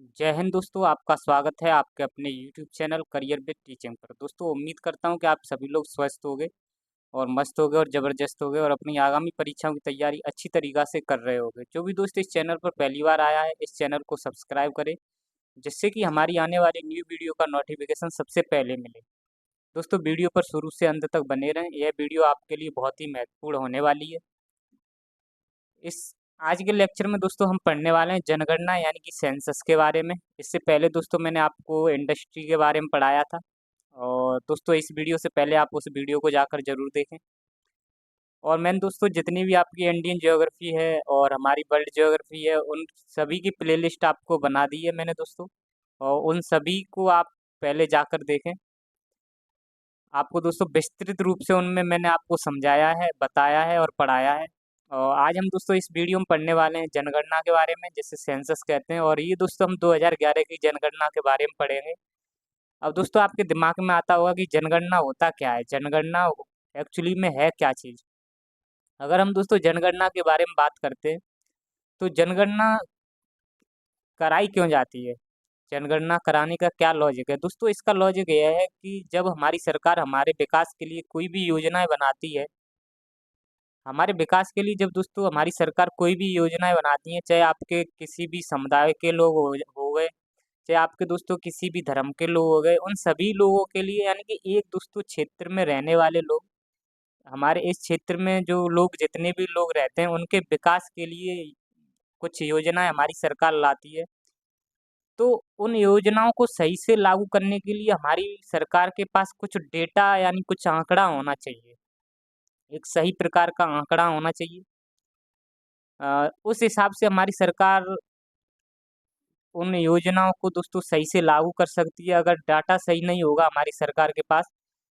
जय हिंद दोस्तों, आपका स्वागत है आपके अपने YouTube channel career with teaching पर। दोस्तों उम्मीद करता हूं कि आप सभी लोग स्वस्थ होंगे और मस्त होंगे और ज़बरदस्त होंगे और अपनी आगामी परीक्षाओं की तैयारी अच्छी तरीक़ा से कर रहे होंगे। जो भी दोस्त इस चैनल पर पहली बार आया है, इस चैनल को सब्सक्राइब करें, जिससे कि हमारी आने वाली न्यू वीडियो का नोटिफिकेशन सबसे पहले मिले। दोस्तों वीडियो पर शुरू से अंत तक बने रहें, यह वीडियो आपके लिए बहुत ही महत्वपूर्ण होने वाली है। इस आज के लेक्चर में दोस्तों हम पढ़ने वाले हैं जनगणना यानी कि सेंसस के बारे में। इससे पहले दोस्तों मैंने आपको इंडस्ट्री के बारे में पढ़ाया था और दोस्तों इस वीडियो से पहले आप उस वीडियो को जाकर ज़रूर देखें। और मैंने दोस्तों जितनी भी आपकी इंडियन ज्योग्राफी है और हमारी वर्ल्ड ज्योग्राफी है, उन सभी की प्लेलिस्ट आपको बना दी है मैंने दोस्तों, और उन सभी को आप पहले जाकर देखें। आपको दोस्तों विस्तृत रूप से उनमें मैंने आपको समझाया है, बताया है और पढ़ाया है। और आज हम दोस्तों इस वीडियो में पढ़ने वाले हैं जनगणना के बारे में, जिसे सेंसस कहते हैं। और ये दोस्तों हम 2011 की जनगणना के बारे में पढ़ेंगे। अब दोस्तों आपके दिमाग में आता होगा कि जनगणना होता क्या है, जनगणना एक्चुअली में है क्या चीज़। अगर हम दोस्तों जनगणना के बारे में बात करते हैं तो जनगणना कराई क्यों जाती है, जनगणना कराने का क्या लॉजिक है। दोस्तों इसका लॉजिक यह है कि जब हमारी सरकार हमारे विकास के लिए कोई भी योजनाएं बनाती है, हमारे विकास के लिए जब दोस्तों हमारी सरकार कोई भी योजनाएं बनाती है, चाहे आपके किसी भी समुदाय के लोग हो गए, चाहे आपके दोस्तों किसी भी धर्म के लोग हो गए, उन सभी लोगों के लिए यानी कि एक दोस्तों क्षेत्र में रहने वाले लोग, हमारे इस क्षेत्र में जो लोग जितने भी लोग रहते हैं उनके विकास के लिए कुछ योजनाएं हमारी सरकार लाती है। तो उन योजनाओं को सही से लागू करने के लिए हमारी सरकार के पास कुछ डेटा यानी कुछ आंकड़ा होना चाहिए, एक सही प्रकार का आंकड़ा होना चाहिए। उस हिसाब से हमारी सरकार उन योजनाओं को दोस्तों सही से लागू कर सकती है। अगर डाटा सही नहीं होगा हमारी सरकार के पास,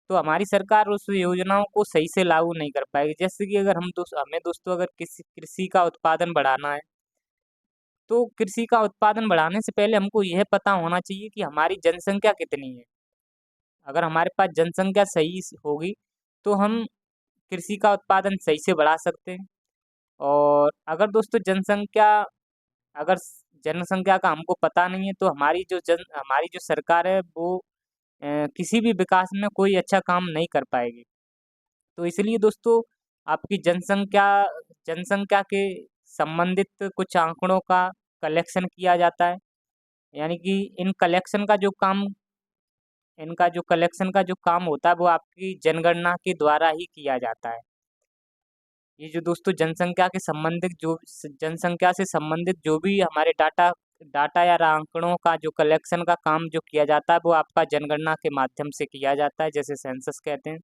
तो हमारी सरकार उस योजनाओं को सही से लागू नहीं कर पाएगी। जैसे कि अगर हमें दोस्तों अगर किसी कृषि का उत्पादन बढ़ाना है, तो कृषि का उत्पादन बढ़ाने से पहले हमको यह पता होना चाहिए कि हमारी जनसंख्या कितनी है। अगर हमारे पास जनसंख्या सही होगी, तो हम कृषि का उत्पादन सही से बढ़ा सकते हैं। और अगर दोस्तों अगर जनसंख्या का हमको पता नहीं है, तो हमारी जो सरकार है वो किसी भी विकास में कोई अच्छा काम नहीं कर पाएगी। तो इसलिए दोस्तों आपकी जनसंख्या जनसंख्या के संबंधित कुछ आंकड़ों का कलेक्शन किया जाता है। यानी कि इनका जो कलेक्शन का जो काम होता है वो आपकी जनगणना के द्वारा ही किया जाता है। ये जो दोस्तों जनसंख्या से संबंधित जो भी हमारे डाटा डाटा या आंकड़ों का जो कलेक्शन का काम जो किया जाता है, वो आपका जनगणना के माध्यम से किया जाता है, जैसे सेंसस कहते हैं।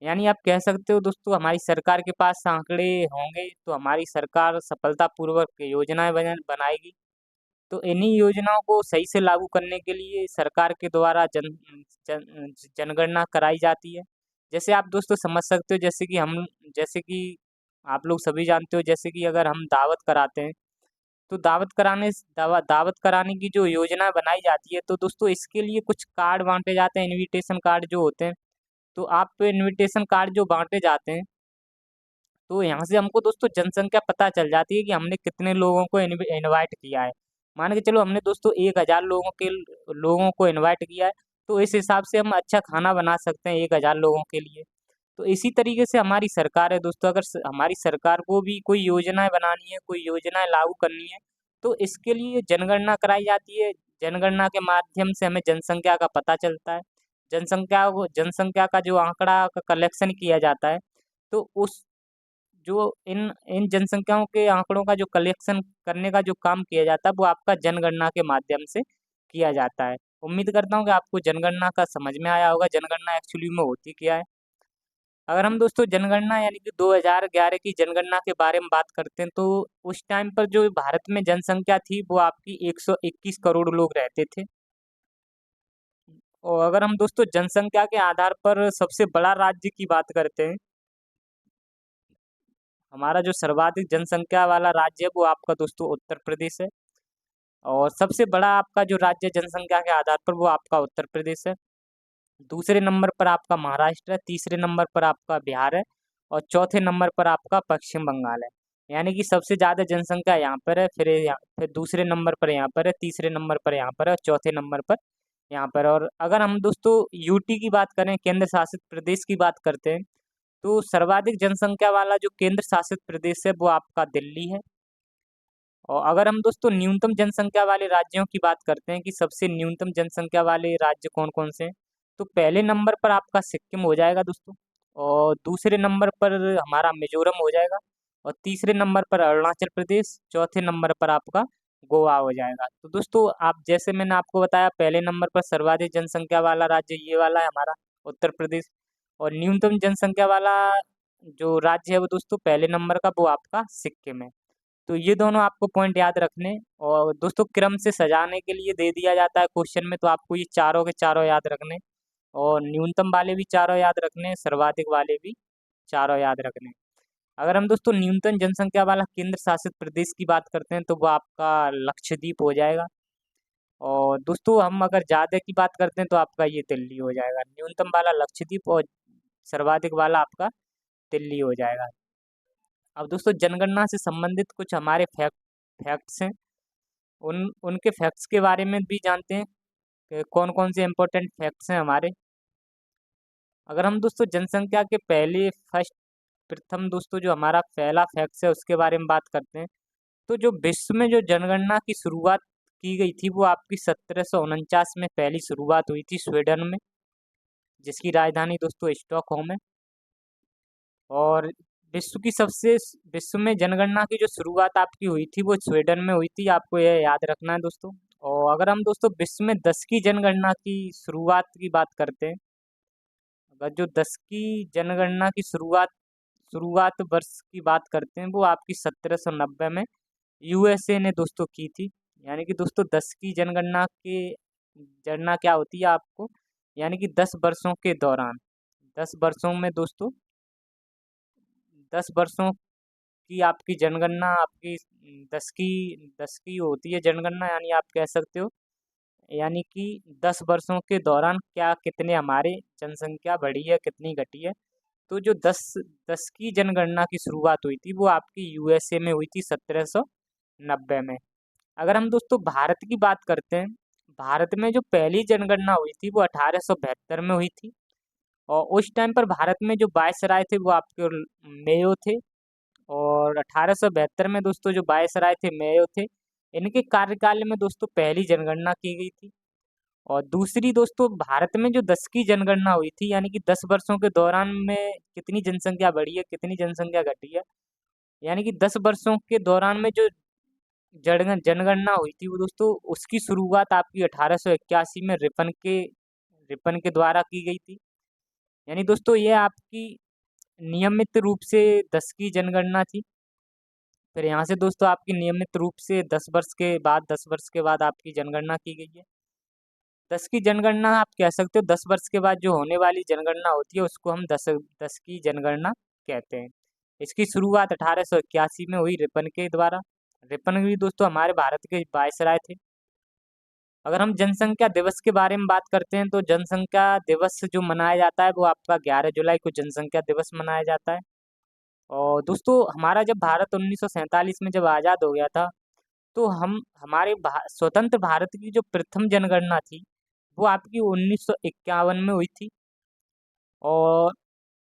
यानी आप कह सकते हो दोस्तों हमारी सरकार के पास आंकड़े होंगे तो हमारी सरकार सफलतापूर्वक योजनाएं बनाएगी। तो इन्हीं योजनाओं को सही से लागू करने के लिए सरकार के द्वारा जन जनगणना कराई जाती है। जैसे आप दोस्तों समझ सकते हो, जैसे कि आप लोग सभी जानते हो, जैसे कि अगर हम दावत कराते हैं, तो दावत कराने की जो योजना बनाई जाती है, तो दोस्तों इसके लिए कुछ कार्ड बाँटे जाते हैं, इन्विटेशन कार्ड जो होते हैं। तो आप इन्विटेशन कार्ड जो बाँटे जाते हैं, तो यहाँ से हमको दोस्तों जनसंख्या पता चल जाती है कि हमने कितने लोगों को इनवाइट किया है। मान के चलो हमने दोस्तों 1000 लोगों को इनवाइट किया है, तो इस हिसाब से हम अच्छा खाना बना सकते हैं 1000 लोगों के लिए। तो इसी तरीके से हमारी सरकार है दोस्तों, अगर हमारी सरकार को भी कोई योजनाएं बनानी है, कोई योजनाएं लागू करनी है, तो इसके लिए जनगणना कराई जाती है। जनगणना के माध्यम से हमें जनसंख्या का पता चलता है। जनसंख्या का जो आंकड़ा का कलेक्शन किया जाता है, तो उस जो इन इन जनसंख्याओं के आंकड़ों का जो कलेक्शन करने का जो काम किया जाता है, वो आपका जनगणना के माध्यम से किया जाता है। उम्मीद करता हूँ कि आपको जनगणना का समझ में आया होगा, जनगणना एक्चुअली में होती क्या है। अगर हम दोस्तों जनगणना यानी कि 2011 की जनगणना के बारे में बात करते हैं, तो उस टाइम पर जो भारत में जनसंख्या थी वो आपकी 121 करोड़ लोग रहते थे। और अगर हम दोस्तों जनसंख्या के आधार पर सबसे बड़ा राज्य की बात करते हैं, हमारा जो सर्वाधिक जनसंख्या वाला राज्य है वो आपका दोस्तों उत्तर प्रदेश है। और सबसे बड़ा आपका जो राज्य जनसंख्या के आधार पर वो आपका उत्तर प्रदेश है। दूसरे नंबर पर आपका महाराष्ट्र है, तीसरे नंबर पर आपका बिहार है और चौथे नंबर पर आपका पश्चिम बंगाल है। यानी कि सबसे ज़्यादा जनसंख्या यहाँ पर है, फिर दूसरे नंबर पर यहाँ पर है, तीसरे नंबर पर यहाँ पर है और चौथे नंबर पर यहाँ पर। और अगर हम दोस्तों यूटी की बात करें, केंद्र शासित प्रदेश की बात करते हैं, तो सर्वाधिक जनसंख्या वाला जो केंद्र शासित प्रदेश है वो आपका दिल्ली है। और अगर हम दोस्तों न्यूनतम जनसंख्या वाले राज्यों की बात करते हैं कि सबसे न्यूनतम जनसंख्या वाले राज्य कौन कौन से हैं, तो पहले नंबर पर आपका सिक्किम हो जाएगा दोस्तों, और दूसरे नंबर पर हमारा मिजोरम हो जाएगा, और तीसरे नंबर पर अरुणाचल प्रदेश, चौथे नंबर पर आपका गोवा हो जाएगा। तो दोस्तों आप जैसे मैंने आपको बताया, पहले नंबर पर सर्वाधिक जनसंख्या वाला राज्य ये वाला है हमारा उत्तर प्रदेश, और न्यूनतम जनसंख्या वाला जो राज्य है वो दोस्तों पहले नंबर का वो आपका सिक्किम है। तो ये दोनों आपको पॉइंट याद रखने, और दोस्तों क्रम से सजाने के लिए दे दिया जाता है क्वेश्चन में, तो आपको ये चारों के चारों याद रखने, और न्यूनतम वाले भी चारों याद रखने, सर्वाधिक वाले भी चारों याद रखने। अगर हम दोस्तों न्यूनतम जनसंख्या वाला केंद्र शासित प्रदेश की बात करते हैं तो वो आपका लक्षद्वीप हो जाएगा, और दोस्तों हम अगर ज़्यादा की बात करते हैं तो आपका ये दिल्ली हो जाएगा। न्यूनतम वाला लक्षद्वीप और सर्वाधिक वाला आपका दिल्ली हो जाएगा। अब दोस्तों जनगणना से संबंधित कुछ हमारे फैक्ट्स हैं, उन उनके फैक्ट्स के बारे में भी जानते हैं कि कौन कौन से इम्पोर्टेंट फैक्ट्स हैं हमारे। अगर हम दोस्तों जनसंख्या के पहले फर्स्ट प्रथम दोस्तों जो हमारा पहला फैक्ट्स है उसके बारे में बात करते हैं, तो जो विश्व में जो जनगणना की शुरुआत की गई थी वो आपकी 1749 में पहली शुरुआत हुई थी स्वीडन में, जिसकी राजधानी दोस्तों स्टॉकहोम है। और विश्व में जनगणना की जो शुरुआत आपकी हुई थी वो स्वीडन में हुई थी, आपको यह याद रखना है दोस्तों। और अगर हम दोस्तों विश्व में 10 की जनगणना की शुरुआत की बात करते हैं, अगर जो 10 की जनगणना की शुरुआत वर्ष की बात करते हैं वो आपकी 1790 में यूएसए ने दोस्तों की थी। यानी कि दोस्तों 10 की जनगणना क्या होती है आपको, यानी कि 10 वर्षों के दौरान, 10 वर्षों में दोस्तों 10 वर्षों की आपकी जनगणना, आपकी 10 की होती है जनगणना, यानी आप कह सकते हो यानी कि 10 वर्षों के दौरान क्या कितने हमारे जनसंख्या बढ़ी है कितनी घटी है। तो जो 10 की जनगणना की शुरुआत हुई थी वो आपकी यूएसए में हुई थी 1790 में। अगर हम दोस्तों भारत की बात करते हैं, भारत में जो पहली जनगणना हुई थी वो 1872 में हुई थी, और उस टाइम पर भारत में जो वायसराय थे वो आपके मेयो थे। और 1872 में दोस्तों जो वायसराय थे मेयो थे, इनके कार्यकाल में दोस्तों पहली जनगणना की गई थी। और दूसरी दोस्तों भारत में जो 10 की जनगणना हुई थी, यानी कि 10 वर्षों के दौरान में कितनी जनसंख्या बढ़ी है कितनी जनसंख्या घटी है, यानी कि 10 वर्षों के दौरान में जो जनगणना हुई थी वो दोस्तों उसकी शुरुआत आपकी 1881 में रिपन के द्वारा की गई थी। यानी दोस्तों ये आपकी नियमित रूप से 10 की जनगणना थी। फिर यहाँ से दोस्तों आपकी नियमित रूप से 10 वर्ष के बाद आपकी जनगणना की गई है। 10 की जनगणना आप कह सकते हो, 10 वर्ष के बाद जो होने वाली जनगणना होती है उसको हम 10 की जनगणना कहते हैं। इसकी शुरुआत 1881 में हुई रिपन के द्वारा। रिपन भी दोस्तों हमारे भारत के वायसराय थे। अगर हम जनसंख्या दिवस के बारे में बात करते हैं तो जनसंख्या दिवस जो मनाया जाता है वो आपका 11 जुलाई को जनसंख्या दिवस मनाया जाता है। और दोस्तों हमारा जब भारत 1947 में जब आज़ाद हो गया था, तो हम हमारे स्वतंत्र भारत की जो प्रथम जनगणना थी वो आपकी 1951 में हुई थी। और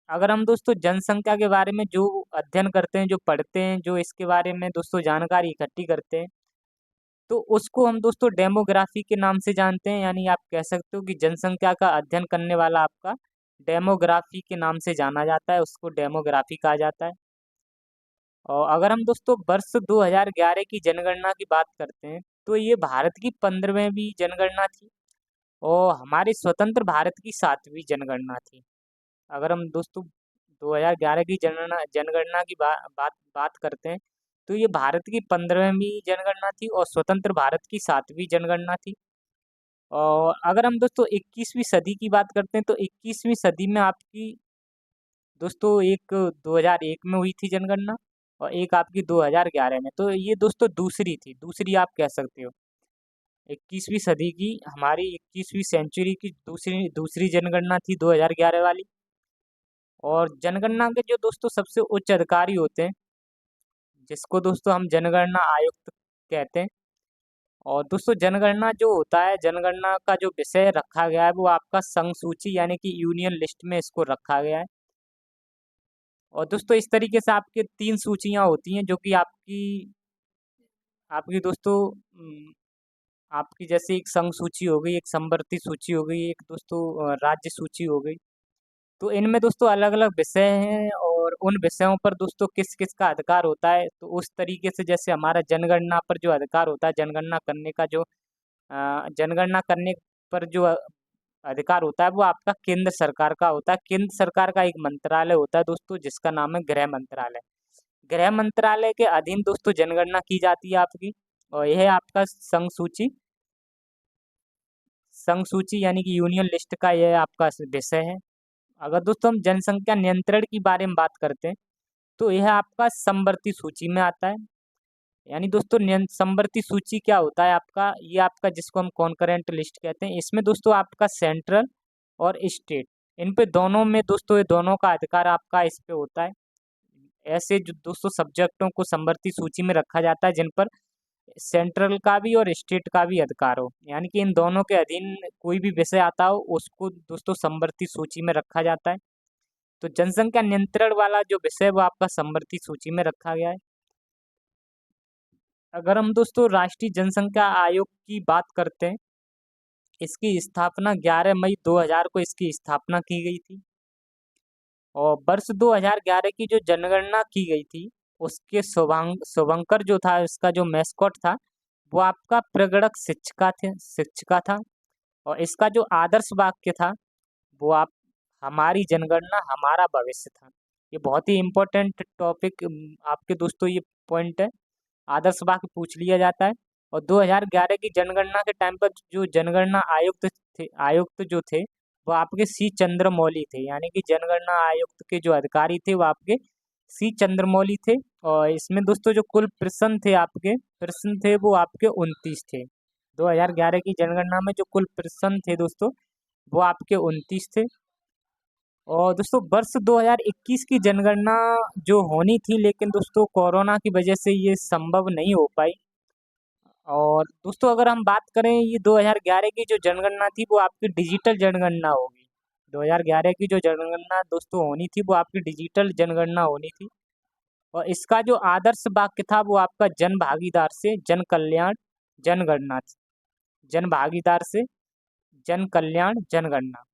अगर हम दोस्तों जनसंख्या के बारे में जो अध्ययन करते हैं, जो पढ़ते हैं, जो इसके बारे में दोस्तों जानकारी इकट्ठी करते हैं, तो उसको हम दोस्तों डेमोग्राफी के नाम से जानते हैं। यानी आप कह सकते हो कि जनसंख्या का अध्ययन करने वाला आपका डेमोग्राफी के नाम से जाना जाता है, उसको डेमोग्राफी कहा जाता है। और अगर हम दोस्तों वर्ष 2011 की जनगणना की बात करते हैं तो ये भारत की 15वीं जनगणना थी, और हमारे स्वतंत्र भारत की 7वीं जनगणना थी। अगर हम दोस्तों 2011 की जनगणना जनगणना की बात बात करते हैं तो ये भारत की 15वीं जनगणना थी और स्वतंत्र भारत की 7वीं जनगणना थी। और अगर हम दोस्तों 21वीं सदी की बात करते हैं तो 21वीं सदी में आपकी दोस्तों एक 2001 में हुई थी जनगणना, और एक आपकी 2011 में। तो ये दोस्तों दूसरी थी, दूसरी आप कह सकते हो। 21वीं सदी की, हमारी 21वीं सेंचुरी की दूसरी दूसरी जनगणना थी 2011 वाली। और जनगणना के जो दोस्तों सबसे उच्च अधिकारी होते हैं जिसको दोस्तों हम जनगणना आयुक्त कहते हैं। और दोस्तों जनगणना जो होता है, जनगणना का जो विषय रखा गया है वो आपका संघ सूची यानी कि यूनियन लिस्ट में इसको रखा गया है। और दोस्तों इस तरीके से आपके 3 सूचियाँ होती हैं जो कि आपकी आपकी दोस्तों आपकी जैसे एक संघ सूची हो गई, एक समवर्ती सूची हो गई, एक दोस्तों राज्य सूची हो गई। तो इनमें दोस्तों अलग-अलग विषय हैं और उन विषयों पर दोस्तों किस-किस का अधिकार होता है, तो उस तरीके से जैसे हमारा जनगणना पर जो अधिकार होता है, जनगणना करने का जो जनगणना करने पर जो अधिकार होता है वो आपका केंद्र सरकार का होता है। केंद्र सरकार का एक मंत्रालय होता है दोस्तों जिसका नाम है गृह मंत्रालय। गृह मंत्रालय के अधीन दोस्तों जनगणना की जाती है आपकी। और यह आपका संघ सूची यानी कि यूनियन लिस्ट का यह आपका विषय है। अगर दोस्तों हम जनसंख्या नियंत्रण की बारे में बात करते हैं तो यह आपका समवर्ती सूची में आता है। यानी दोस्तों समवर्ती सूची क्या होता है आपका, ये आपका जिसको हम कॉन्करेंट लिस्ट कहते हैं, इसमें दोस्तों आपका सेंट्रल और स्टेट, इन पे दोनों में दोस्तों ये दोनों का अधिकार आपका इस पे होता है। ऐसे जो दोस्तों सब्जेक्टों को समवर्ती सूची में रखा जाता है जिन पर सेंट्रल का भी और स्टेट का भी अधिकार हो, यानी कि इन दोनों के अधीन कोई भी विषय आता हो उसको दोस्तों समवर्ती सूची में रखा जाता है। तो जनसंख्या नियंत्रण वाला जो विषय है वो आपका समवर्ती सूची में रखा गया है। अगर हम दोस्तों राष्ट्रीय जनसंख्या आयोग की बात करते हैं, इसकी स्थापना 11 मई 2000 को इसकी स्थापना की गई थी। और वर्ष 2011 की जो जनगणना की गई थी उसके शुभंकर जो था, इसका जो मैस्कॉट था वो आपका प्रगणक शिक्षिका था। और इसका जो आदर्श वाक्य था वो आप हमारी जनगणना हमारा भविष्य था। ये बहुत ही इम्पोर्टेंट टॉपिक आपके दोस्तों ये पॉइंट है, आदर्श वाक्य पूछ लिया जाता है। और 2011 की जनगणना के टाइम पर जो जनगणना आयुक्त जो थे वो आपके सी चंद्रमौली थे, यानी कि जनगणना आयुक्त के जो अधिकारी थे वो आपके सी चंद्रमौली थे। और इसमें दोस्तों जो कुल प्रश्न थे वो आपके 29 थे। 2011 की जनगणना में जो कुल प्रश्न थे दोस्तों वो आपके 29 थे। और दोस्तों वर्ष 2021 की जनगणना जो होनी थी, लेकिन दोस्तों कोरोना की वजह से ये संभव नहीं हो पाई। और दोस्तों अगर हम बात करें ये 2011 की जो जनगणना थी वो आपकी डिजिटल जनगणना होगी। 2011 की जो जनगणना दोस्तों होनी थी वो आपकी डिजिटल जनगणना होनी थी। और इसका जो आदर्श वाक्य था वो आपका जन भागीदार से जन कल्याण जनगणना, जन भागीदार से जन कल्याण जनगणना।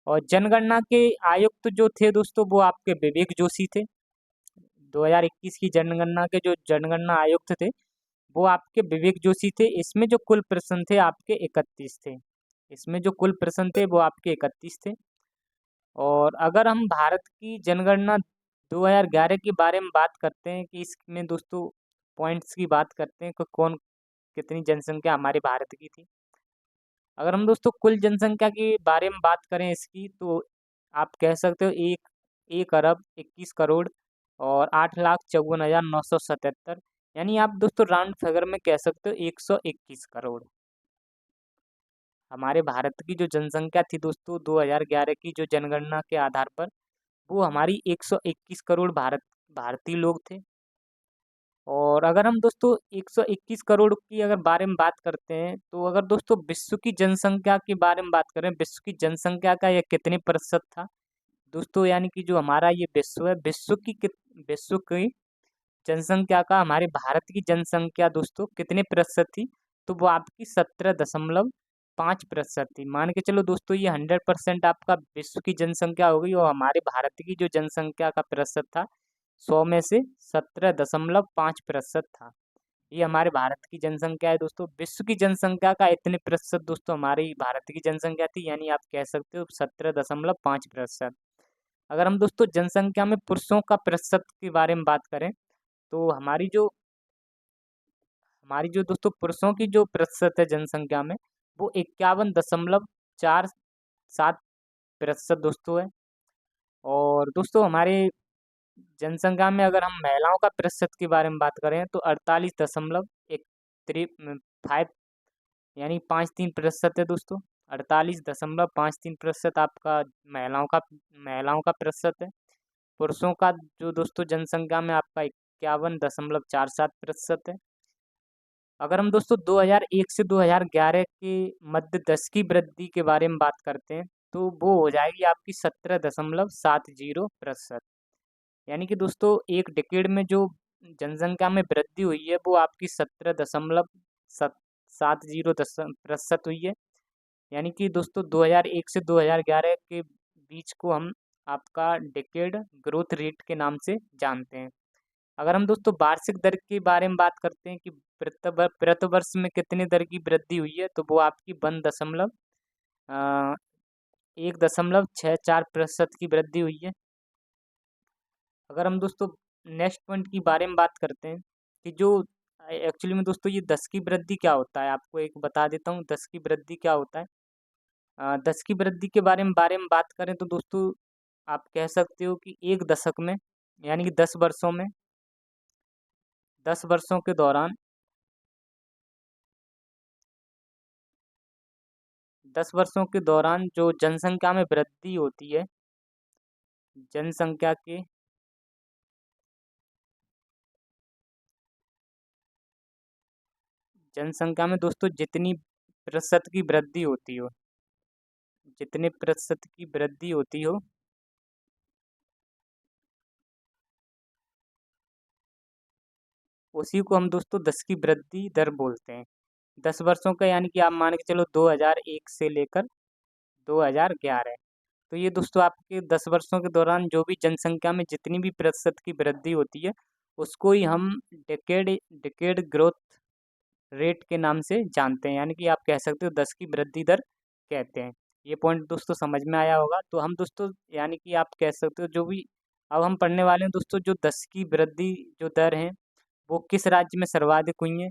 और जनगणना के आयुक्त जो थे दोस्तों वो आपके विवेक जोशी थे। 2021 की जनगणना के जो जनगणना आयुक्त थे वो आपके विवेक जोशी थे। इसमें जो कुल प्रश्न थे आपके 31 थे। इसमें जो कुल प्रश्न थे वो आपके 31 थे। और अगर हम भारत की जनगणना 2011 के बारे में बात करते हैं कि इसमें दोस्तों पॉइंट्स की बात करते हैं कि कौन कितनी जनसंख्या हमारे भारत की थी। अगर हम दोस्तों कुल जनसंख्या के बारे में बात करें इसकी, तो आप कह सकते हो एक 1 अरब 21 करोड़ और 8,54,977, यानी आप दोस्तों राउंड फिगर में कह सकते हो 121 करोड़। हमारे भारत की जो जनसंख्या थी दोस्तों 2011 की जो जनगणना के आधार पर वो हमारी 121 करोड़ भारतीय लोग थे। और अगर हम दोस्तों 121 करोड़ की अगर बारे में बात करते हैं, तो अगर दोस्तों विश्व की जनसंख्या के बारे में बात करें, विश्व की जनसंख्या का यह कितने प्रतिशत था दोस्तों, यानी कि जो हमारा ये विश्व है, विश्व की जनसंख्या का हमारे भारत की जनसंख्या दोस्तों कितने प्रतिशत थी, तो वो आपकी 17.5% थी। मान के चलो दोस्तों ये 100% आपका विश्व की जनसंख्या हो गई और हमारे भारत की जो जनसंख्या का प्रतिशत था 100 में से 17.5% था। ये हमारे भारत की जनसंख्या है दोस्तों। विश्व की जनसंख्या का इतने प्रतिशत दोस्तों हमारी भारत की जनसंख्या थी, यानी आप कह सकते हो 17.5%। अगर हम दोस्तों जनसंख्या में पुरुषों का प्रतिशत के बारे में बात करें, तो हमारी जो दोस्तों पुरुषों की जो प्रतिशत है जनसंख्या में वो 51.47% दोस्तों है। और दोस्तों हमारे जनसंख्या में अगर हम महिलाओं का प्रतिशत के बारे में बात करें तो 48.5 यानी 53% है दोस्तों। 48.53% आपका महिलाओं का प्रतिशत है। पुरुषों का जो दोस्तों जनसंख्या में आपका 51.47% है। अगर हम दोस्तों 2001 से 2011 के मध्य 10 की वृद्धि के बारे में बात करते हैं तो वो हो जाएगी आपकी 17.70%। यानी कि दोस्तों एक डिकेड में जो जनसंख्या में वृद्धि हुई है वो आपकी 17.70% हुई है। यानी कि दोस्तों 2001 से 2011 के बीच को हम आपका डिकेड ग्रोथ रेट के नाम से जानते हैं। अगर हम दोस्तों वार्षिक दर के बारे में बात करते हैं कि प्रति वर्ष में कितनी दर की वृद्धि हुई है तो वो आपकी 1.64% की वृद्धि हुई है। अगर हम दोस्तों नेक्स्ट पॉइंट की बारे में बात करते हैं कि जो एक्चुअली में दोस्तों ये 10 की वृद्धि क्या होता है, आपको एक बता देता हूँ 10 की वृद्धि क्या होता है। 10 की वृद्धि के बारे में बात करें तो दोस्तों आप कह सकते हो कि एक दशक में यानी कि 10 वर्षों के दौरान 10 वर्षों के दौरान जो जनसंख्या में वृद्धि होती है, जनसंख्या के जनसंख्या में दोस्तों जितनी प्रतिशत की वृद्धि होती हो, जितने प्रतिशत की वृद्धि होती हो उसी को हम दोस्तों 10 की वृद्धि दर बोलते हैं। 10 वर्षों का यानी कि आप मान के चलो 2001 से लेकर 2011। तो ये दोस्तों आपके 10 वर्षों के दौरान जो भी जनसंख्या में जितनी भी प्रतिशत की वृद्धि होती है उसको ही हम डेकेड डेकेड ग्रोथ रेट के नाम से जानते हैं। यानी कि आप कह सकते हो 10 की वृद्धि दर कहते हैं। ये पॉइंट दोस्तों समझ में आया होगा। तो हम दोस्तों यानी कि आप कह सकते हो जो भी अब हम पढ़ने वाले हैं दोस्तों, जो 10 की वृद्धि जो दर है वो किस राज्य में सर्वाधिक हुई है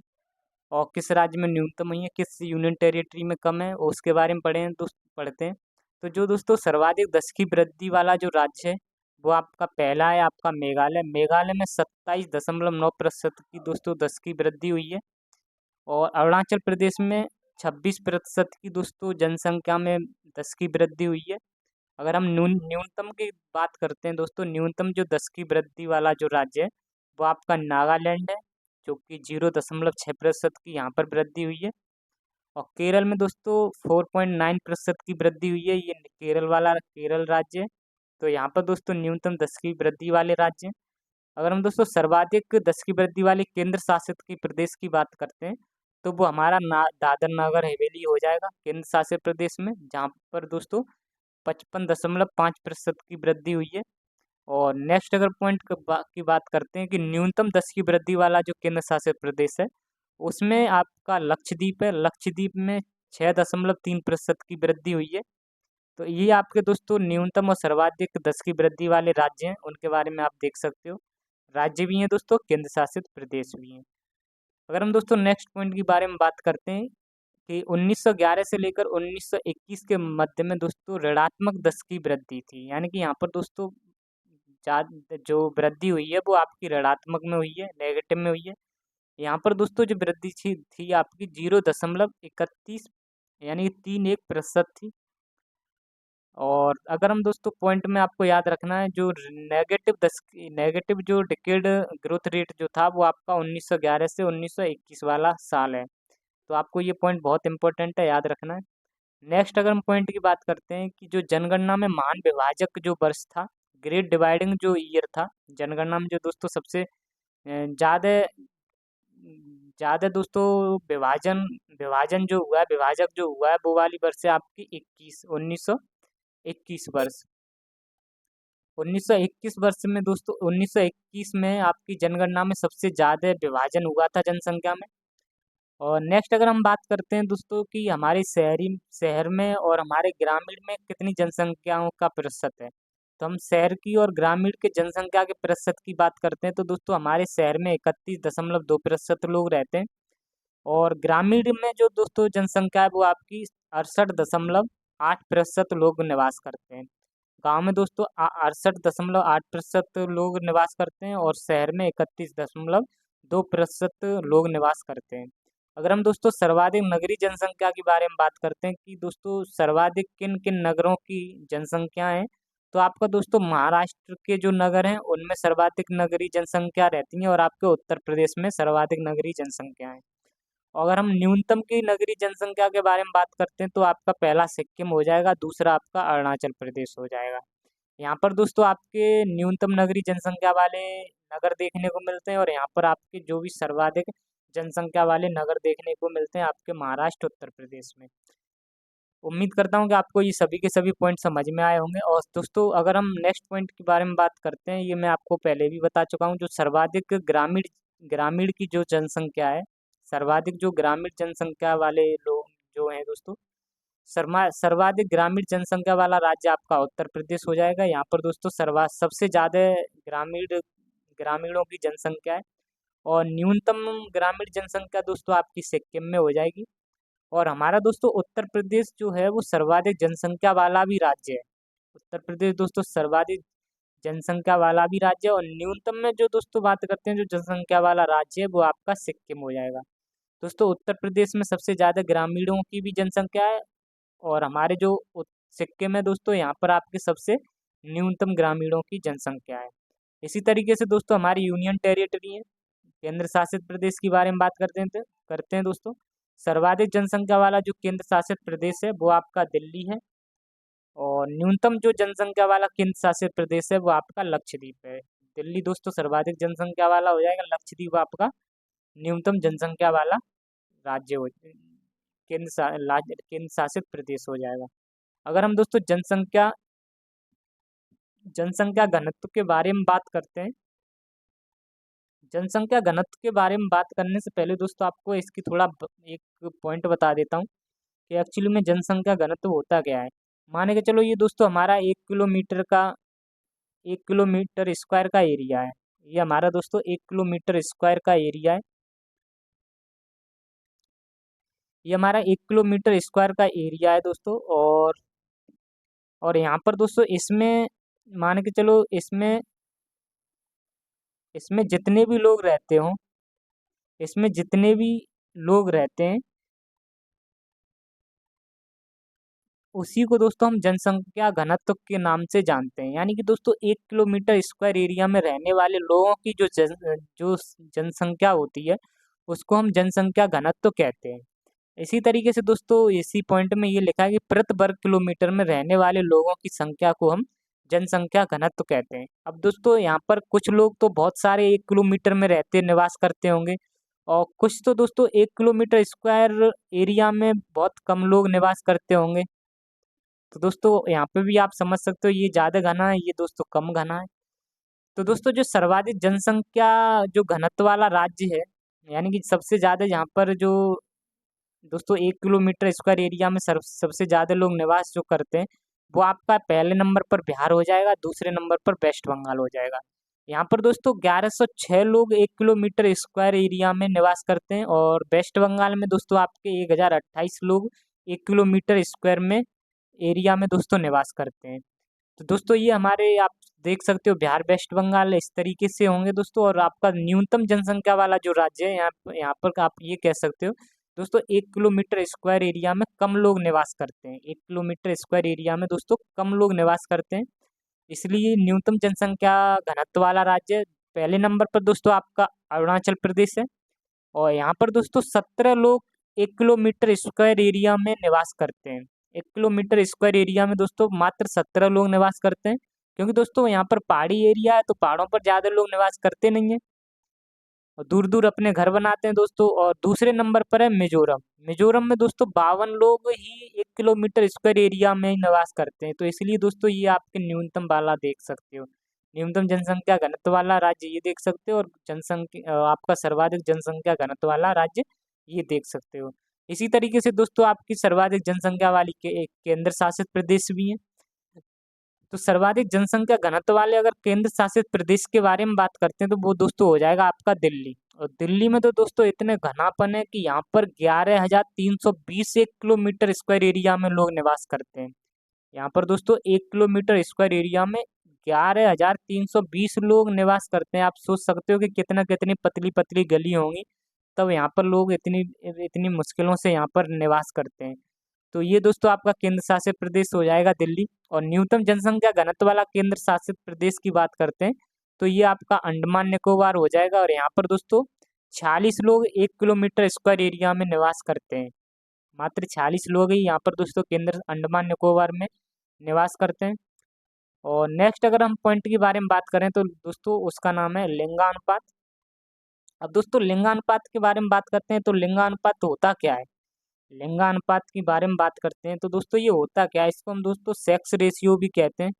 और किस राज्य में न्यूनतम हुई है, किस यूनियन टेरिटरी में कम है, और उसके बारे में पढ़ते हैं। तो जो दोस्तों सर्वाधिक 10 की वृद्धि वाला जो राज्य है वो आपका पहला है आपका मेघालय। मेघालय में 27.9% की दोस्तों 10 की वृद्धि हुई है। और अरुणाचल प्रदेश में 26% की दोस्तों जनसंख्या में 10 की वृद्धि हुई है। अगर हम न्यूनतम की बात करते हैं दोस्तों, न्यूनतम जो 10 की वृद्धि वाला जो राज्य है वो आपका नागालैंड है, जो कि 0.6% की यहाँ पर वृद्धि हुई है। और केरल में दोस्तों 4.9% की वृद्धि हुई है। ये केरल राज्य है। तो यहाँ पर दोस्तों न्यूनतम 10 की वृद्धि वाले राज्य हैं। अगर हम दोस्तों सर्वाधिक 10 की वृद्धि वाले केंद्र शासित की प्रदेश की बात करते हैं तो वो हमारा दादर नगर हवेली हो जाएगा केंद्र शासित प्रदेश में, जहाँ पर दोस्तों 55.5% की वृद्धि हुई है। और नेक्स्ट अगर पॉइंट की बात करते हैं कि न्यूनतम 10 की वृद्धि वाला जो केंद्र शासित प्रदेश है उसमें आपका लक्षद्वीप है। लक्षद्वीप में 6.3% की वृद्धि हुई है। तो ये आपके दोस्तों न्यूनतम और सर्वाधिक 10 की वृद्धि वाले राज्य हैं, उनके बारे में आप देख सकते हो। राज्य भी हैं दोस्तों, केंद्र शासित प्रदेश भी हैं। अगर हम दोस्तों नेक्स्ट पॉइंट के बारे में बात करते हैं कि 1911 से लेकर 1921 के मध्य में दोस्तों ऋणात्मक 10 की वृद्धि थी। यानी कि यहाँ पर दोस्तों जो वृद्धि हुई है वो आपकी ऋणात्मक में हुई है, नेगेटिव में हुई है। यहाँ पर दोस्तों जो वृद्धि थी आपकी 0.31 यानी 31% थी। और अगर हम दोस्तों पॉइंट में आपको याद रखना है, जो नेगेटिव जो डिकेड ग्रोथ रेट जो था वो आपका 1911 से 1921 वाला साल है। तो आपको ये पॉइंट बहुत इंपॉर्टेंट है, याद रखना है। नेक्स्ट अगर हम पॉइंट की बात करते हैं कि जो जनगणना में महान विभाजक जो वर्ष था, ग्रेट डिवाइडिंग जो ईयर था जनगणना में, जो दोस्तों सबसे ज़्यादा ज़्यादा दोस्तों विभाजन विभाजन जो हुआ है, विभाजक जो हुआ है वो वाली वर्ष है आपकी 1921 वर्ष। 1921 वर्ष में दोस्तों 1921 में आपकी जनगणना में सबसे ज़्यादा विभाजन हुआ था जनसंख्या में। और नेक्स्ट अगर हम बात करते हैं दोस्तों कि हमारे शहर में और हमारे ग्रामीण में कितनी जनसंख्याओं का प्रतिशत है, तो हम शहर की और ग्रामीण के जनसंख्या के प्रतिशत की बात करते हैं तो दोस्तों हमारे शहर में 31.2% लोग रहते हैं। और ग्रामीण में जो दोस्तों जनसंख्या है वो आपकी 68.8% लोग निवास करते हैं। गांव में दोस्तों 68.8% लोग निवास करते हैं और शहर में 31.2% लोग निवास करते हैं। अगर हम दोस्तों सर्वाधिक नगरीय जनसंख्या के बारे में बात करते हैं कि दोस्तों सर्वाधिक किन किन नगरों की जनसंख्या है, तो आपका दोस्तों महाराष्ट्र के जो नगर हैं उनमें सर्वाधिक नगरीय जनसंख्या रहती है और आपके उत्तर प्रदेश में सर्वाधिक नगरीय जनसंख्या है। अगर हम न्यूनतम की नगरीय जनसंख्या के बारे में बात करते हैं तो आपका पहला सिक्किम हो जाएगा, दूसरा आपका अरुणाचल प्रदेश हो जाएगा। यहाँ पर दोस्तों आपके न्यूनतम नगरीय जनसंख्या वाले नगर देखने को मिलते हैं और यहाँ पर आपके जो भी सर्वाधिक जनसंख्या वाले नगर देखने को मिलते हैं आपके महाराष्ट्र उत्तर प्रदेश में। उम्मीद करता हूँ कि आपको ये सभी के सभी पॉइंट समझ में आए होंगे। और दोस्तों अगर हम नेक्स्ट पॉइंट के बारे में बात करते हैं, ये मैं आपको पहले भी बता चुका हूँ, जो सर्वाधिक ग्रामीण ग्रामीण की जो जनसंख्या है, सर्वाधिक जो ग्रामीण जनसंख्या वाले लोग जो हैं दोस्तों, सर्वाधिक ग्रामीण जनसंख्या वाला राज्य आपका उत्तर प्रदेश हो जाएगा। यहाँ पर दोस्तों सबसे ज़्यादा ग्रामीण ग्रामीणों की जनसंख्या है और न्यूनतम ग्रामीण जनसंख्या दोस्तों आपकी सिक्किम में हो जाएगी। और हमारा दोस्तों उत्तर प्रदेश जो है वो सर्वाधिक जनसंख्या वाला भी राज्य है। उत्तर प्रदेश दोस्तों सर्वाधिक जनसंख्या वाला भी राज्य है और न्यूनतम में जो दोस्तों बात करते हैं जो जनसंख्या वाला राज्य है वो आपका सिक्किम हो जाएगा। दोस्तों उत्तर प्रदेश में सबसे ज़्यादा ग्रामीणों की भी जनसंख्या है और हमारे जो सिक्किम है दोस्तों यहाँ पर आपके सबसे न्यूनतम ग्रामीणों की जनसंख्या है। इसी तरीके से दोस्तों हमारी यूनियन टेरिटरी है, केंद्र शासित प्रदेश के बारे में बात करते हैं दोस्तों। सर्वाधिक जनसंख्या वाला जो केंद्र शासित प्रदेश है वो आपका दिल्ली है और न्यूनतम जो जनसंख्या वाला केंद्र शासित प्रदेश है वो आपका लक्षद्वीप है। दिल्ली दोस्तों सर्वाधिक जनसंख्या वाला हो जाएगा, लक्षद्वीप आपका न्यूनतम जनसंख्या वाला राज्य हो केंद्र शासित प्रदेश हो जाएगा। अगर हम दोस्तों जनसंख्या घनत्व के बारे में बात करते हैं, जनसंख्या घनत्व के बारे में बात करने से पहले दोस्तों आपको इसकी एक पॉइंट बता देता हूँ कि एक्चुअली में जनसंख्या घनत्व होता क्या है। माने के चलो ये दोस्तों हमारा 1 किलोमीटर स्क्वायर का एरिया है। ये हमारा दोस्तों 1 किलोमीटर स्क्वायर का एरिया है। ये हमारा 1 किलोमीटर स्क्वायर का एरिया है दोस्तों। और यहाँ पर दोस्तों इसमें मान के चलो इसमें जितने भी लोग रहते हों, इसमें जितने भी लोग रहते हैं उसी को दोस्तों हम जनसंख्या घनत्व के नाम से जानते हैं। यानी कि दोस्तों 1 किलोमीटर स्क्वायर एरिया में रहने वाले लोगों की जो जनसंख्या होती है उसको हम जनसंख्या घनत्व कहते हैं। इसी तरीके से दोस्तों इसी पॉइंट में ये लिखा है कि प्रति वर्ग किलोमीटर में रहने वाले लोगों की संख्या को हम जनसंख्या घनत्व कहते हैं। अब दोस्तों यहाँ पर कुछ लोग तो बहुत सारे 1 किलोमीटर में रहते निवास करते होंगे और कुछ तो दोस्तों 1 किलोमीटर स्क्वायर एरिया में बहुत कम लोग निवास करते होंगे। तो दोस्तों यहाँ पे भी आप समझ सकते हो ये ज़्यादा घना है, ये दोस्तों कम घना है। तो दोस्तों जो सर्वाधिक जनसंख्या जो घनत्व वाला राज्य है, यानी कि सबसे ज़्यादा यहाँ पर जो दोस्तों 1 किलोमीटर स्क्वायर एरिया में सबसे ज़्यादा लोग निवास जो करते हैं वो आपका पहले नंबर पर बिहार हो जाएगा, दूसरे नंबर पर वेस्ट बंगाल हो जाएगा। यहाँ पर दोस्तों 1106 लोग 1 किलोमीटर स्क्वायर एरिया में निवास करते हैं और वेस्ट बंगाल में दोस्तों आपके 1028 लोग 1 किलोमीटर स्क्वायर में एरिया में दोस्तों निवास करते हैं। तो दोस्तों ये हमारे आप देख सकते हो बिहार वेस्ट बंगाल इस तरीके से होंगे दोस्तों। और आपका न्यूनतम जनसंख्या वाला जो राज्य है यहाँ पर आप ये कह सकते हो दोस्तों 1 किलोमीटर स्क्वायर एरिया में कम लोग निवास करते हैं। 1 किलोमीटर स्क्वायर एरिया में दोस्तों कम लोग निवास करते हैं, इसलिए न्यूनतम जनसंख्या घनत्व वाला राज्य पहले नंबर पर दोस्तों आपका अरुणाचल प्रदेश है। और यहाँ पर दोस्तों 17 लोग 1 किलोमीटर स्क्वायर एरिया में निवास करते हैं। 1 किलोमीटर स्क्वायर एरिया में दोस्तों मात्र 17 लोग निवास करते हैं, क्योंकि दोस्तों यहाँ पर पहाड़ी एरिया है तो पहाड़ों पर ज़्यादा लोग निवास करते नहीं हैं और दूर दूर अपने घर बनाते हैं दोस्तों। और दूसरे नंबर पर है मिजोरम। मिजोरम में दोस्तों 52 लोग ही 1 किलोमीटर स्क्वायर एरिया में ही निवास करते हैं। तो इसलिए दोस्तों ये आपके न्यूनतम वाला देख सकते हो, न्यूनतम जनसंख्या घनत्व वाला राज्य ये देख सकते हो और जनसंख्या आपका सर्वाधिक जनसंख्या घनत्व वाला राज्य ये देख सकते हो। इसी तरीके से दोस्तों आपकी सर्वाधिक जनसंख्या वाली एक केंद्र शासित प्रदेश भी है। तो सर्वाधिक जनसंख्या घनत्व वाले अगर केंद्र शासित प्रदेश के बारे में बात करते हैं तो वो दोस्तों हो जाएगा आपका दिल्ली। और दिल्ली में तो दोस्तों इतने घनापन है कि यहाँ पर 11,320 1 किलोमीटर स्क्वायर एरिया में लोग निवास करते हैं। यहाँ पर दोस्तों 1 किलोमीटर स्क्वायर एरिया में 11,320 लोग निवास करते हैं। आप सोच सकते हो कि कितनी पतली पतली गली होंगी, तब यहाँ पर लोग इतनी इतनी मुश्किलों से यहाँ पर निवास करते हैं। तो ये दोस्तों आपका केंद्र शासित प्रदेश हो जाएगा दिल्ली। और न्यूनतम जनसंख्या घनत्व वाला केंद्र शासित प्रदेश की बात करते हैं तो ये आपका अंडमान निकोबार हो जाएगा। और यहाँ पर दोस्तों 46 लोग 1 किलोमीटर स्क्वायर एरिया में निवास करते हैं। मात्र 46 लोग ही यहाँ पर दोस्तों केंद्र अंडमान निकोबार में निवास करते हैं। और नेक्स्ट अगर हम पॉइंट के बारे में बात करें तो दोस्तों उसका नाम है लिंगानुपात। अब दोस्तों लिंगानुपात के बारे में बात करते हैं तो लिंगानुपात होता क्या है। लिंगानुपात के बारे में बात करते हैं तो दोस्तों ये होता क्या है, इसको हम दोस्तों सेक्स रेशियो भी कहते हैं।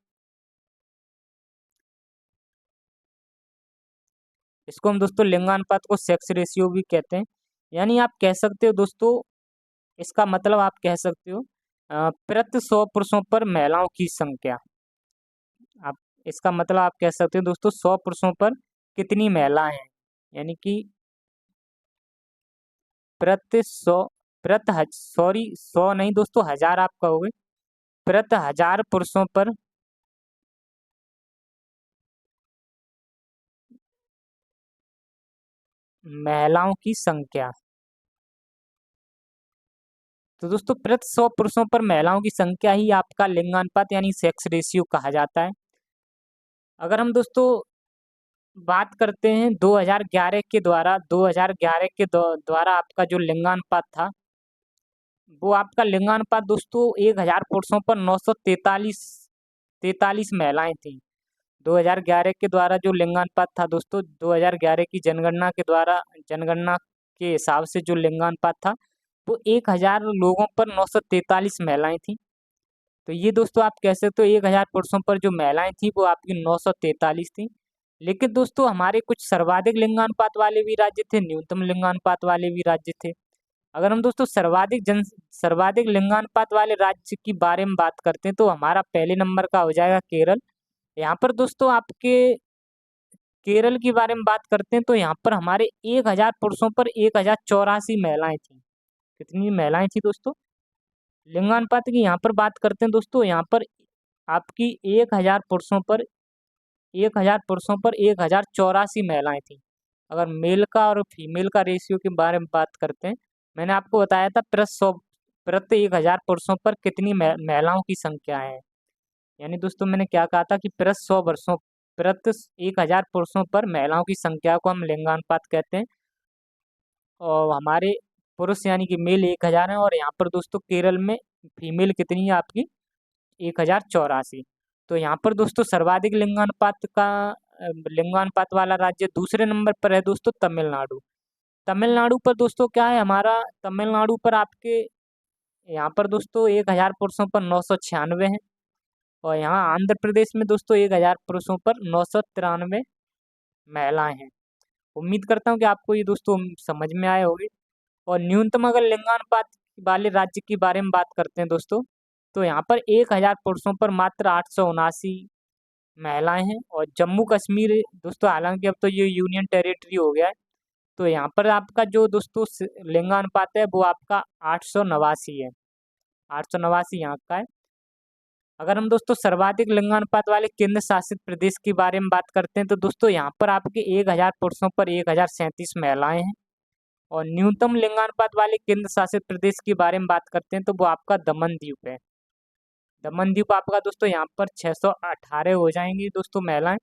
इसको हम दोस्तों लिंगानुपात को सेक्स रेशियो भी कहते हैं। यानी आप कह सकते हो दोस्तों, इसका मतलब आप कह सकते हो प्रति 100 पुरुषों पर महिलाओं की संख्या। आप इसका मतलब आप कह सकते हो दोस्तों 100 पुरुषों पर कितनी महिलाएं हैं। यानी कि प्रति 100 सॉरी 100 नहीं दोस्तों, 1000 आप कहोगे। प्रति 1000 पुरुषों पर महिलाओं की संख्या। तो दोस्तों प्रति 100 पुरुषों पर महिलाओं की संख्या ही आपका लिंगानुपात यानी सेक्स रेशियो कहा जाता है। अगर हम दोस्तों बात करते हैं 2011 के द्वारा, 2011 के द्वारा आपका जो लिंगानुपात था, वो आपका लिंगानुपात दोस्तों 1000 पुरुषों पर 943 महिलाएं थी। 2011 के द्वारा जो लिंगानुपात था दोस्तों, 2011 की जनगणना के हिसाब से जो लिंगानुपात था वो 1000 लोगों पर 943 महिलाएं थी। तो ये दोस्तों आप कह सकते हो 1000 पुरुषों पर जो महिलाएं थी वो आपकी 943 थी। लेकिन दोस्तों हमारे कुछ सर्वाधिक लिंगानुपात वाले भी राज्य थे, न्यूनतम लिंगानुपात वाले भी राज्य थे। अगर हम दोस्तों सर्वाधिक लिंगानुपात वाले राज्य की बारे में बात करते हैं तो हमारा पहले नंबर का हो जाएगा केरल। यहाँ पर दोस्तों आपके केरल के बारे में बात करते हैं तो यहाँ पर हमारे 1000 पुरुषों पर 1084 महिलाएं थी। कितनी महिलाएं थी दोस्तों? लिंगानुपात की यहाँ पर बात करते हैं दोस्तों, यहाँ पर आपकी 1000 पुरुषों पर 1084 महिलाएं थी। अगर मेल का और फीमेल का रेशियो के बारे में बात करते हैं, मैंने आपको बताया था प्रति 1000 पुरुषों पर कितनी महिलाओं की संख्या है। यानी दोस्तों मैंने क्या कहा था कि प्रति 1000 पुरुषों पर महिलाओं की संख्या को हम लिंगानुपात कहते हैं। और हमारे पुरुष यानी कि मेल 1000 है और यहाँ पर दोस्तों केरल में फीमेल कितनी है आपकी 1084। तो यहाँ पर दोस्तों सर्वाधिक लिंगानुपात वाला राज्य दूसरे नंबर पर है दोस्तों तमिलनाडु। तमिलनाडु पर दोस्तों क्या है, हमारा तमिलनाडु पर आपके यहाँ पर दोस्तों 1000 पुरुषों पर 996 है। और यहाँ आंध्र प्रदेश में दोस्तों 1000 पुरुषों पर 993 महिलाएं हैं। उम्मीद करता हूँ कि आपको ये दोस्तों समझ में आए होंगे। और न्यूनतम अगर लिंगानुपात वाले राज्य के बारे में बात करते हैं दोस्तों, तो यहाँ पर 1000 पुरुषों पर मात्र 879 महिलाएं हैं। और जम्मू कश्मीर दोस्तों, हालांकि अब तो ये यूनियन टेरिटरी हो गया है, तो यहाँ पर आपका जो दोस्तों लिंगानुपात है वो आपका 889 है। 889 यहाँ का है। अगर हम दोस्तों सर्वाधिक लिंगानुपात वाले केंद्र शासित प्रदेश के बारे में बात करते हैं तो दोस्तों यहाँ पर आपके 1000 पुरुषों पर 1037 महिलाएं हैं। और न्यूनतम लिंगानुपात वाले केंद्र शासित प्रदेश के बारे में बात करते हैं तो वो आपका दमन द्वीप है। दमन द्वीप आपका दोस्तों यहाँ पर 618 हो जाएंगी दोस्तों महिलाएं।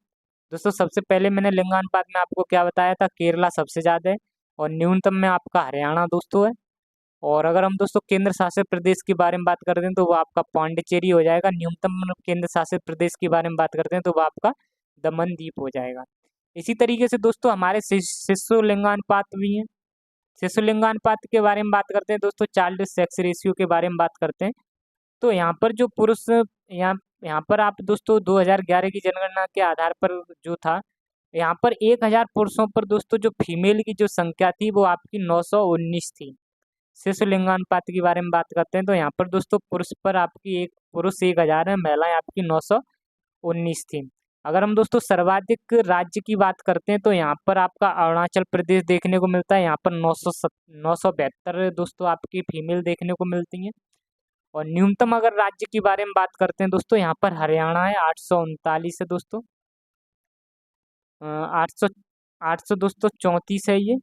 दोस्तों सबसे पहले मैंने लिंगानुपात में आपको क्या बताया था, केरला सबसे ज़्यादा है और न्यूनतम में आपका हरियाणा दोस्तों है। और अगर हम दोस्तों केंद्र शासित प्रदेश के बारे में बात करते हैं तो वो आपका पौंडीचेरी हो जाएगा। न्यूनतम केंद्र शासित प्रदेश के बारे में बात करते हैं तो वो आपका दमन द्वीप हो जाएगा। इसी तरीके से दोस्तों हमारे शिशु लिंगानुपात भी हैं। शिशु लिंगानुपात के बारे में बात करते हैं दोस्तों, चाइल्ड सेक्स रेशियो के बारे में बात करते हैं तो यहाँ पर जो पुरुष यहाँ यहाँ पर आप दोस्तों 2011 की जनगणना के आधार पर जो था, यहाँ पर 1000 पुरुषों पर दोस्तों जो फीमेल की जो संख्या थी वो आपकी 919 थी। शिशु लिंगानुपात के बारे में बात करते हैं तो यहाँ पर दोस्तों पुरुष 1000 है, महिलाएं आपकी 919 थी। अगर हम दोस्तों सर्वाधिक राज्य की बात करते हैं तो यहाँ पर आपका अरुणाचल प्रदेश देखने को मिलता है। यहाँ पर 972 दोस्तों आपकी फीमेल देखने को मिलती हैं। और न्यूनतम अगर राज्य के बारे में बात करते हैं दोस्तों, यहाँ पर हरियाणा है, 839 है दोस्तों। 800 दोस्तों 34 है ये,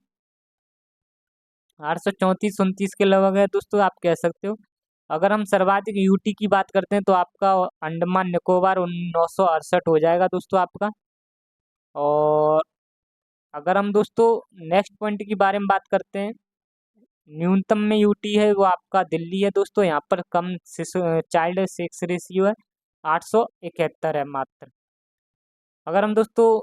834-29 के लगभग है दोस्तों आप कह सकते हो। अगर हम सर्वाधिक यूटी की बात करते हैं तो आपका अंडमान निकोबार 968 हो जाएगा दोस्तों आपका। और अगर हम दोस्तों नेक्स्ट पॉइंट की बारे में बात करते हैं, न्यूनतम में यूटी है वो आपका दिल्ली है दोस्तों। यहाँ पर कम शिशु चाइल्ड सेक्स रेशियो है 871 है मात्र। अगर हम दोस्तों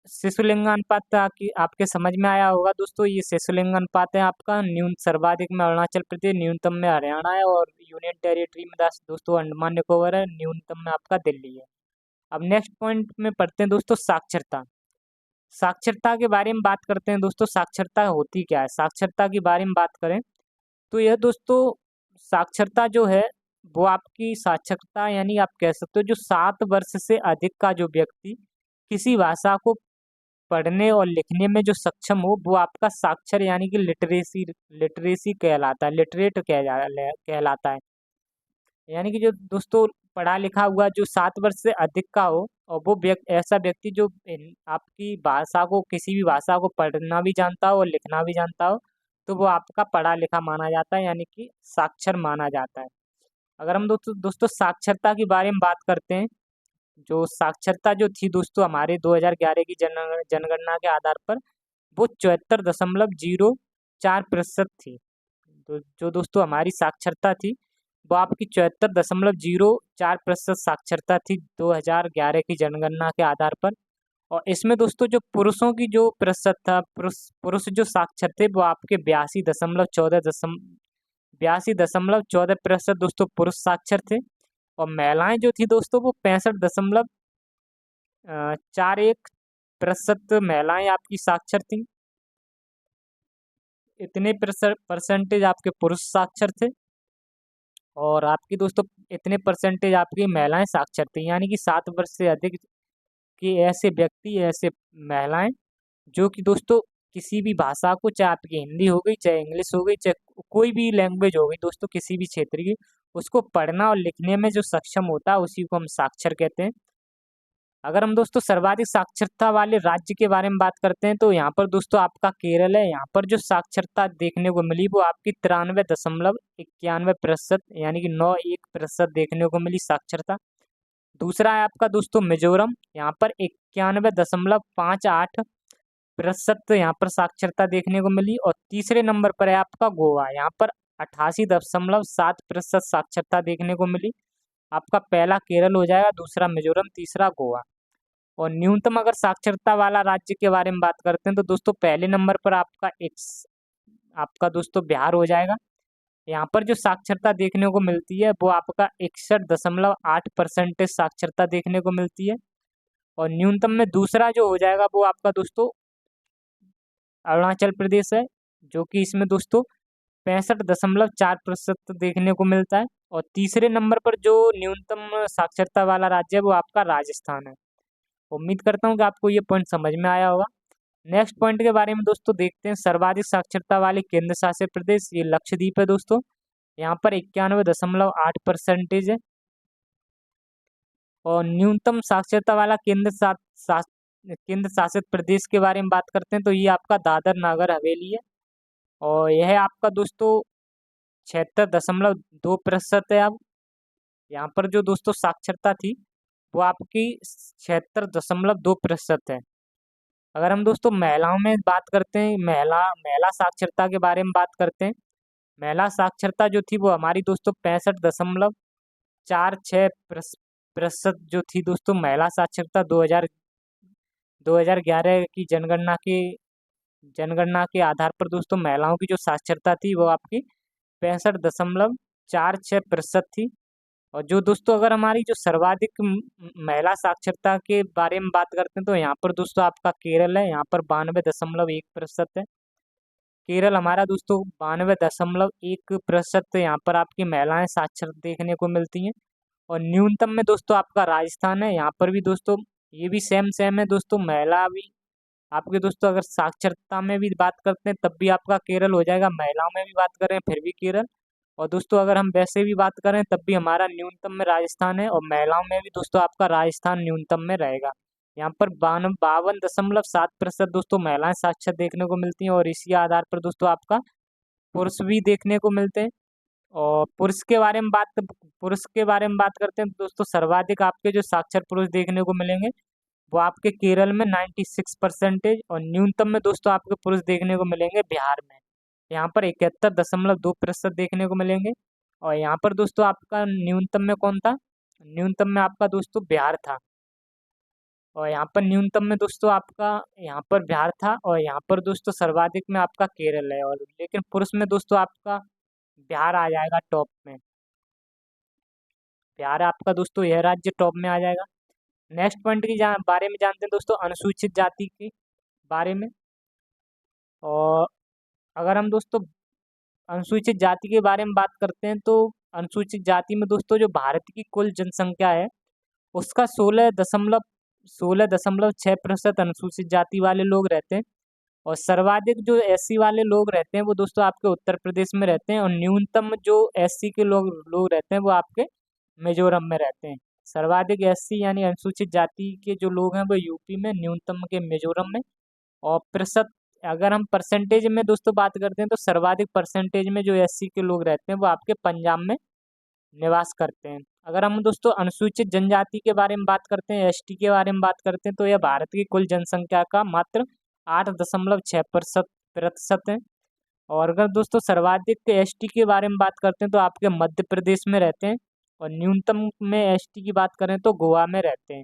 शिशु लिंगानुपात आपके समझ में आया होगा दोस्तों, ये शिशु लिंगानुपात है आपका। सर्वाधिक में अरुणाचल प्रदेश, न्यूनतम में हरियाणा है, और यूनियन टेरिटरी में दोस्तों अंडमान निकोबार है, न्यूनतम में आपका दिल्ली है। अब नेक्स्ट पॉइंट में पढ़ते हैं दोस्तों साक्षरता। साक्षरता के बारे में बात करते हैं दोस्तों, साक्षरता होती क्या है। साक्षरता के बारे में बात करें तो यह दोस्तों साक्षरता जो है वो आपकी साक्षरता, यानी आप कह सकते हो जो 7 वर्ष से अधिक का जो व्यक्ति किसी भाषा को पढ़ने और लिखने में जो सक्षम हो वो आपका साक्षर यानी कि लिटरेसी लिटरेसी कहलाता है, लिटरेट कहलाता है। यानी कि जो दोस्तों पढ़ा लिखा हुआ जो 7 वर्ष से अधिक का हो, और वो ऐसा व्यक्ति जो आपकी भाषा को, किसी भी भाषा को पढ़ना भी जानता हो और लिखना भी जानता हो, तो वो आपका पढ़ा लिखा माना जाता है, यानी कि साक्षर माना जाता है। अगर हम दोस्तों साक्षरता के बारे में बात करते हैं, जो साक्षरता जो थी दोस्तों हमारे 2011 की जनगणना के आधार पर वो 74.04% थी। तो जो दोस्तों हमारी साक्षरता थी वो आपकी 74.04% साक्षरता थी 2011 की जनगणना के आधार पर। और इसमें दोस्तों जो पुरुषों की जो प्रतिशत था, पुरुष जो साक्षर थे वो आपके 82.14% दोस्तों पुरुष साक्षर थे। और महिलाएं जो थी दोस्तों वो 65.41% महिलाएं आपकी साक्षर थी। इतने परसेंटेज आपके पुरुष साक्षर थे, और आपकी दोस्तों इतने परसेंटेज आपकी महिलाएं साक्षर थी। यानी कि 7 वर्ष से अधिक के ऐसे व्यक्ति, ऐसे महिलाएं जो कि दोस्तों किसी भी भाषा को, चाहे आपकी हिंदी हो गई, चाहे इंग्लिश हो गई, चाहे कोई भी लैंग्वेज हो गई दोस्तों, किसी भी क्षेत्र की, उसको पढ़ना और लिखने में जो सक्षम होता है उसी को हम साक्षर कहते हैं। अगर हम दोस्तों सर्वाधिक साक्षरता वाले राज्य के बारे में बात करते हैं तो यहाँ पर दोस्तों आपका केरल है। यहाँ पर जो साक्षरता देखने को मिली वो आपकी 93.91% यानी कि 91% देखने को मिली साक्षरता। दूसरा है आपका दोस्तों मिजोरम, यहाँ पर 91.58% यहाँ पर साक्षरता देखने को मिली। और तीसरे नंबर पर है आपका गोवा, यहाँ पर 88.7% साक्षरता देखने को मिली। आपका पहला केरल हो जाएगा, दूसरा मिजोरम, तीसरा गोवा। और न्यूनतम अगर साक्षरता वाला राज्य के बारे में बात करते हैं तो दोस्तों पहले नंबर पर आपका दोस्तों बिहार हो जाएगा। यहाँ पर जो साक्षरता देखने को मिलती है वो आपका 61.8% साक्षरता देखने को मिलती है। और न्यूनतम में दूसरा जो हो जाएगा वो आपका दोस्तों अरुणाचल प्रदेश है, जो कि इसमें दोस्तों 65.4% देखने को मिलता है। और तीसरे नंबर पर जो न्यूनतम साक्षरता वाला राज्य है वो आपका राजस्थान है। उम्मीद करता हूँ कि आपको ये पॉइंट समझ में आया होगा। नेक्स्ट पॉइंट के बारे में दोस्तों देखते हैं, सर्वाधिक साक्षरता वाले केंद्र शासित प्रदेश, ये लक्षद्वीप है दोस्तों। यहाँ पर 91.8% है। और न्यूनतम साक्षरता वाला केंद्र शासित प्रदेश के बारे में बात करते हैं तो ये आपका दादर नागर हवेली है। और यह आपका दोस्तों 76.2% है। अब यहाँ पर जो दोस्तों साक्षरता थी वो आपकी 76.2% है। अगर हम दोस्तों महिलाओं में बात करते हैं, महिला साक्षरता के बारे में बात करते हैं, महिला साक्षरता जो थी वो हमारी दोस्तों 65.46% जो थी दोस्तों महिला साक्षरता 2011 की जनगणना के आधार पर दोस्तों महिलाओं की जो साक्षरता थी वो आपकी 65.46% थी। और जो दोस्तों अगर हमारी जो सर्वाधिक महिला साक्षरता के बारे में बात करते हैं तो यहाँ पर दोस्तों आपका केरल है, यहाँ पर 92.1% है। केरल हमारा दोस्तों 92.1% यहाँ पर आपकी महिलाएं साक्षर देखने को मिलती हैं। और न्यूनतम में दोस्तों आपका राजस्थान है, यहाँ पर भी दोस्तों ये भी सेम है दोस्तों, महिला भी आपके दोस्तों अगर साक्षरता में भी बात करते हैं तब भी आपका केरल हो जाएगा, महिलाओं में भी बात करें फिर भी केरल। और दोस्तों अगर हम वैसे भी बात करें तब भी हमारा न्यूनतम में राजस्थान है, और महिलाओं में भी दोस्तों आपका राजस्थान न्यूनतम में रहेगा। यहाँ पर 52.7% दोस्तों महिलाएं साक्षर देखने को मिलती हैं, और इसी आधार पर दोस्तों आपका पुरुष भी देखने को मिलते हैं। और पुरुष के बारे में बात करते हैं तो दोस्तों सर्वाधिक आपके जो साक्षर पुरुष देखने को मिलेंगे वो आपके केरल में 96% और न्यूनतम में दोस्तों आपके पुरुष देखने को मिलेंगे बिहार में। यहाँ पर 71.2% देखने को मिलेंगे। और यहाँ पर दोस्तों आपका न्यूनतम में कौन था? न्यूनतम में आपका दोस्तों बिहार था। और यहाँ पर न्यूनतम में दोस्तों आपका यहाँ पर बिहार था और यहाँ पर दोस्तों सर्वाधिक में आपका केरल है। और लेकिन पुरुष में दोस्तों आपका बिहार आ जाएगा टॉप में। बिहार आपका दोस्तों यह राज्य टॉप में आ जाएगा। नेक्स्ट पॉइंट की बारे में जानते हैं दोस्तों, अनुसूचित जाति के बारे में। और अगर हम दोस्तों अनुसूचित जाति के बारे में बात करते हैं तो अनुसूचित जाति में दोस्तों जो भारत की कुल जनसंख्या है उसका 16.6% अनुसूचित जाति वाले लोग रहते हैं। और सर्वाधिक जो एससी वाले लोग रहते हैं वो दोस्तों आपके उत्तर प्रदेश में रहते हैं। और न्यूनतम जो एससी के लोग लोग रहते हैं वो आपके मिजोरम में रहते हैं। सर्वाधिक एससी यानी अनुसूचित जाति के जो लोग हैं वो यूपी में, न्यूनतम के मिजोरम में। और प्रतिशत अगर हम परसेंटेज में दोस्तों बात करते हैं तो सर्वाधिक परसेंटेज में जो एससी के लोग रहते हैं वो आपके पंजाब में निवास करते हैं। अगर हम दोस्तों अनुसूचित जनजाति के बारे में बात करते हैं, एसटी के बारे में बात करते हैं, तो यह भारत की कुल जनसंख्या का मात्र 8.6% है। और अगर दोस्तों सर्वाधिक एसटी के बारे में बात करते हैं तो आपके मध्य प्रदेश में रहते हैं। और न्यूनतम में एसटी की बात करें तो गोवा में रहते हैं।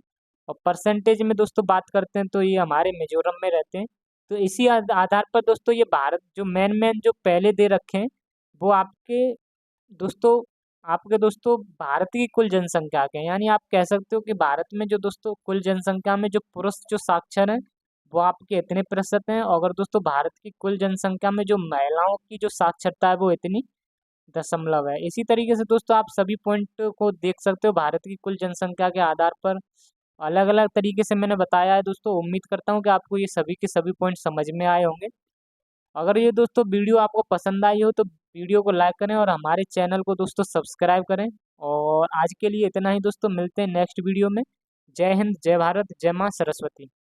और परसेंटेज में दोस्तों बात करते हैं तो ये हमारे मिजोरम में रहते हैं। तो इसी आधार पर दोस्तों ये भारत जो मेन जो पहले दे रखे हैं वो दोस्तों आपके दोस्तों भारत की कुल जनसंख्या के हैं। यानी आप कह सकते हो कि भारत में जो दोस्तों कुल जनसंख्या में जो पुरुष जो साक्षर हैं वो आपके इतने प्रतिशत हैं। और अगर दोस्तों भारत की कुल जनसंख्या में जो महिलाओं की जो साक्षरता है वो इतनी दशमलव है। इसी तरीके से दोस्तों आप सभी पॉइंट को देख सकते हो भारत की कुल जनसंख्या के आधार पर अलग अलग तरीके से मैंने बताया है दोस्तों। उम्मीद करता हूँ कि आपको ये सभी के सभी पॉइंट समझ में आए होंगे। अगर ये दोस्तों वीडियो आपको पसंद आई हो तो वीडियो को लाइक करें और हमारे चैनल को दोस्तों सब्सक्राइब करें। और आज के लिए इतना ही दोस्तों, मिलते हैं नेक्स्ट वीडियो में। जय हिंद, जय भारत, जय माँ सरस्वती।